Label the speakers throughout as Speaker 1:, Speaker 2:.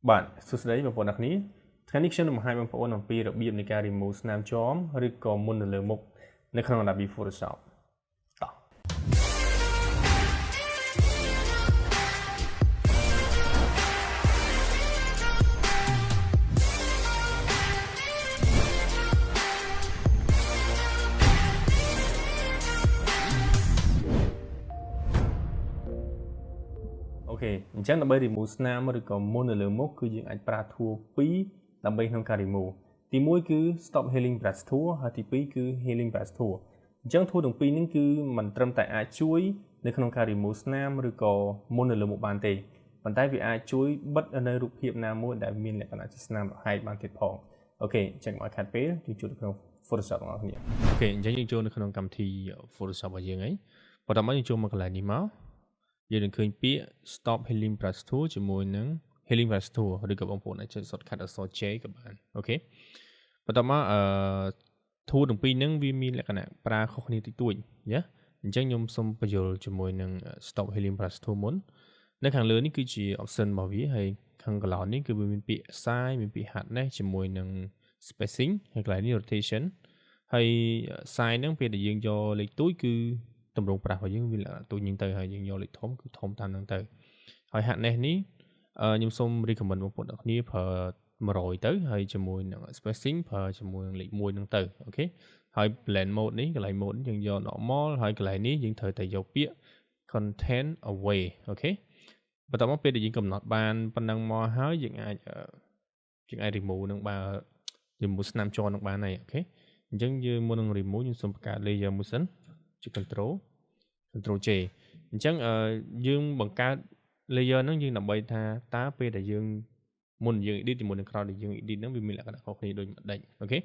Speaker 1: បាទសួស្តីបងប្អូនទាំងគ្នាថ្ងៃនេះខ្ញុំនឹងបង្ហាញបងប្អូនអំពីរបៀបនៃការ remove ស្នាមចមឬក៏មុននៅលើមុខនៅក្នុង Adobe Photoshop តោះអូខេអញ្ចឹងដើម្បី remove ស្នាមឬក៏មុននៅលើមុខគឺយើងអាចប្រើ tool 2ដើម្បីក្នុងការ remove ទី1គឺ stop healing brush tool ហើយទី2គឺ healing brush tool អញ្ចឹង tool ទាំងពីរនេះគឺមិនត្រឹមតែអាចជួយនៅក្នុងការ remove ស្នាមឬក៏មុននៅលើមុខបានទេប៉ុន្តែវាអាចជួយបិទនៅរូបភាពណាមួយដែលមានលក្ខណៈជាស្នាមរហែកបានទៀតផងអូខេអញ្ចឹងឲ្យខាត់ពេលយើងជួបនៅក្នុង Photoshop របស់គ្នាអូខេអញ្ចឹងយើងចូលនៅក្នុងកម្មវិធី Photoshop របស់យើងហើយបន្ទាប់មកយើងចូលមកកន្លែងនេះមកយើងនឹងឃើញពាក្យ stop healing brush tool ជាមួយនឹង healing brush tool ឬក៏បងប្អូនអាចចុច shortcut អក្សរ J ក៏បានអូខេបន្ទាប់មកtool ទាំងពីរហ្នឹងវាមានលក្ខណៈប្រើខុសគ្នាតិចតួចណាអញ្ចឹងខ្ញុំសូមបញ្យល់ជាមួយនឹង stop healing brush tool មុននៅខាងលើនេះគឺជា option របស់វាហើយខាងកន្លោននេះគឺវាមានពាក្យ size មានពាក្យ hardness ជាមួយនឹង spacing ហើយកន្លែងនេះ rotation ហើយ size ហ្នឹងពេលដែលយើងយកលេខទូចគឺតម្រងប្រាស់របស់យើងវាទូចញឹងទៅហើយយើងយកលេខធំគឺធំតាមហ្នឹងទៅហើយ hardness នេះខ្ញុំសូម recommend បងប្អូនទាំងគ្នាប្រើ100ទៅហើយជាមួយនឹង spacing ប្រើជាមួយនឹងលេខ1ហ្នឹងទៅអូខេហើយ blend mode នេះកន្លែង mode នេះយើងយក normal ហើយកន្លែងនេះយើងត្រូវតែយកពាក្យ content away អូខេបន្ទាប់មកពេលដែលយើងកំណត់បានប៉ុណ្ណឹងមកហើយយើងអាច remove នឹងបើremove ស្នាមជ័រនឹងបានហើយអូខេអញ្ចឹងយើងមុននឹង remove យើងសូមបង្កើត layer មួយសិនចុច control J អញ្ចឹងយើងបង្កើត layer ហ្នឹងយើងដើម្បីថាតើពេលដែលយើងមុនយើង edit ជាមួយនឹងក្រោយដែលយើង edit ហ្នឹងវាមានលក្ខណៈខុសគ្នាដូចម្ដេចអូខេ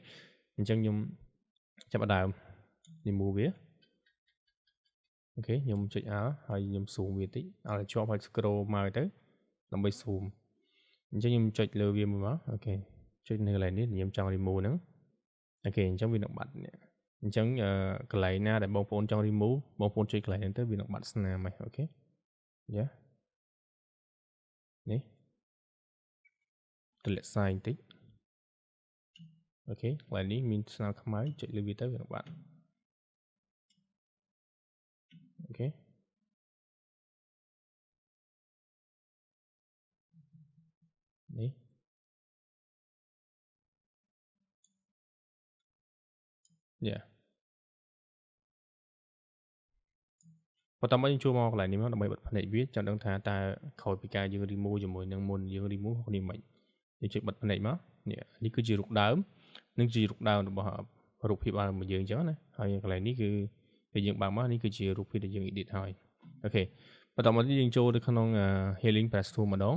Speaker 1: អញ្ចឹងខ្ញុំចាប់ផ្ដើម remove វាអូខេខ្ញុំចុច R ហើយខ្ញុំ zoom វាតិចឲ្យជាប់ហើយ scroll មកទៅដើម្បី zoom អញ្ចឹងខ្ញុំចុចលើវាមួយមកអូខេចុចនៅកន្លែងនេះខ្ញុំចង់ remove ហ្នឹងអូខេអញ្ចឹងវានឹងបាត់នេះអញ្ចឹងកន្លែងណាដែលបងប្អូនចង់ remove បងប្អូនចុចកន្លែងហ្នឹងទៅវានឹងបាត់ស្នាមហើយអូខេយ៉ានេះទម្លាក់សាយបន្តិចអូខេកន្លែងនេះមានស្នាមខ្មៅចុចលើវាទៅវានឹងបាត់អូខេនេះយ៉ាបន្ទាប់មកយើងចូលមកកន្លែងនេះមកដើម្បីបិទភ្នែកវាចង់ដឹងថាតើក្រោយពីការយើង remove ជាមួយនឹងមុនយើង remove គ្នាមិនយើងចុចបិទភ្នែកមកនេះគឺជារូបដើមនិងជារូបដើមរបស់រូបភាពរបស់យើងអញ្ចឹងណាហើយកន្លែងនេះគឺពេលយើងបើកមកនេះគឺជារូបភាពដែលយើង edit ហើយអូខេបន្ទាប់មកយើងចូលទៅក្នុង healing brush tool ម្ដង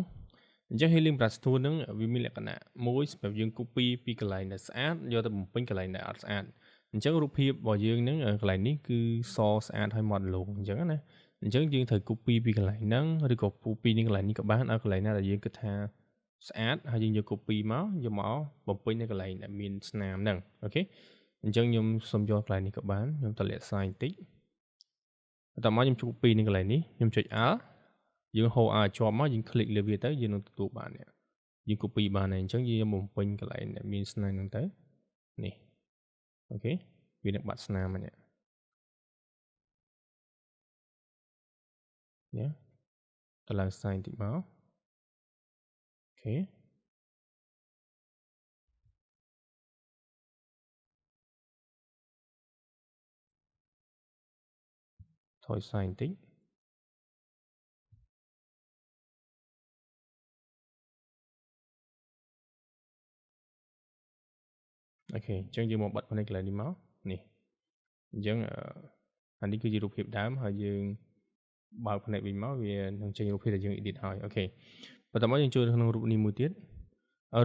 Speaker 1: អញ្ចឹង healing brush tool ហ្នឹងវាមានលក្ខណៈមួយសម្រាប់យើង copy ពីកន្លែងដែលស្អាតយកទៅបំពេញកន្លែងដែលអត់ស្អាតអញ្ចឹងរូបភាពរបស់យើងហ្នឹងកន្លែងនេះគឺសស្អាតហើយម៉ត់លោងអញ្ចឹងណាអញ្ចឹងយើងត្រូវ copy ពីកន្លែងហ្នឹងឬក៏ copy នេះកន្លែងនេះក៏បានឲ្យកន្លែងណាដែលយើងគិតថាស្អាតហើយយើងយក copy មកយកមកបំពេញនៅកន្លែងដែលមានស្នាមហ្នឹងអូខេអញ្ចឹងខ្ញុំសូមយកកន្លែងនេះក៏បានខ្ញុំតម្លាក់សាយបន្តិចបន្ទាប់មកខ្ញុំ copy នៅកន្លែងនេះខ្ញុំចុច R យើងហូរ R ជាប់មកយើង click លើវាទៅយើងនឹងទទួលបានយើង copy បានហើយអញ្ចឹងយើងបំពេញកន្លែងដែលមានស្នាមហ្នឹងទៅនេះអូខេវានឹងបាត់ស្នាមហ្នឹងញ៉ាតឡើងសាយបន្តិចមកអូខេថយសាយបន្តិចអូខេអញ្ចឹងយើងមកបិទភ្នែកកន្លែងនេះមកនេះអញ្ចឹងអានេះគឺជារូបភាពដើមហើយយើងបើកភ្នែកវិញមកវានឹងចេញរូបភាពដែលយើង edit ហើយអូខេបន្ទាប់មកយើងចូលក្នុងរូបនេះមួយទៀត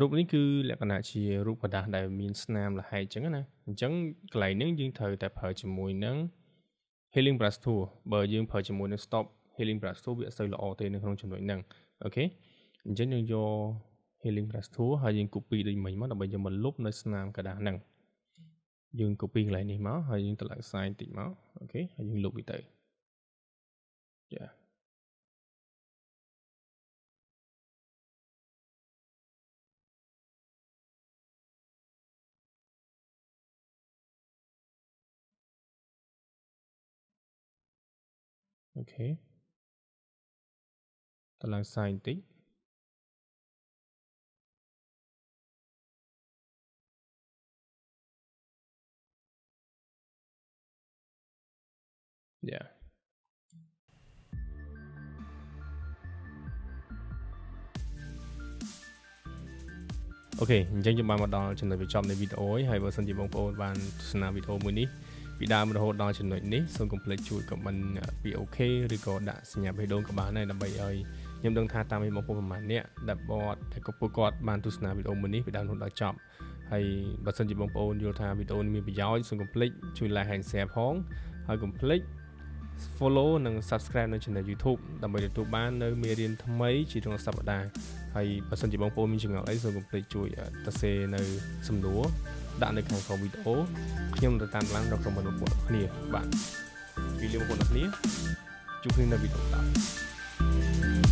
Speaker 1: រូបនេះគឺលក្ខណៈជារូបกระดาษដែលមានស្នាមលហែកអញ្ចឹងណាអញ្ចឹងកន្លែងនេះយើងត្រូវតែប្រើជាមួយនឹង healing brush tool បើយើងប្រើជាមួយនឹង stop healing brush tool វាអត់សូវល្អទេនៅក្នុងចំណុចហ្នឹងអូខេអញ្ចឹងយើងយក healing brush tool ហើយយើង copy ដូចមិញមកដើម្បីយកមកលុបនៅស្នាមកระดาษហ្នឹងយើង copy កន្លែងនេះមកហើយយើងតម្លើងសាយបន្តិចមកអូខេហើយយើងលុបវាទៅចា អូខេតឡើងសាយបន្តិច Yeahអូខេអញ្ចឹងយើងបានមកដល់ចំណុចបញ្ចប់នៃវីដេអូហើយបើសិនជាបងប្អូនបានទស្សនាវីដេអូមួយនេះពីដើមរហូតដល់ចំណុចនេះសូមកុំភ្លេចជួយ comment ពីអូខេឬក៏ដាក់សញ្ញាបេះដូងក៏បានដែរដើម្បីឲ្យខ្ញុំដឹងថាតាមមានបងប្អូនប្រហែលអ្នកដែលពួកគាត់បានទស្សនាវីដេអូមួយនេះពីដើមរហូតដល់ចប់ហើយបើសិនជាបងប្អូនយល់ថាវីដេអូនេះមានប្រយោជន៍សូមកុំភ្លេចជួយ like ហើយ share ផងហើយកុំភ្លេច follow និង subscribe នៅ channel YouTube ដើម្បីទទួលបាននៅមេរៀនថ្មីជារៀងរាល់សប្តាហ៍ហើយបើសិនជាបងប្អូនមានចម្ងល់អីសូមកុំភ្លេចជួយសរសេរនៅសំណួរដាក់នៅខាងក្រោមវីដេអូខ្ញុំទៅតាមឡើងដល់ក្រុមបងប្អូនអរគ្នាបាទពីលាបងប្អូនអរគ្នាជួបគ្នានៅវីដេអូក្រោយ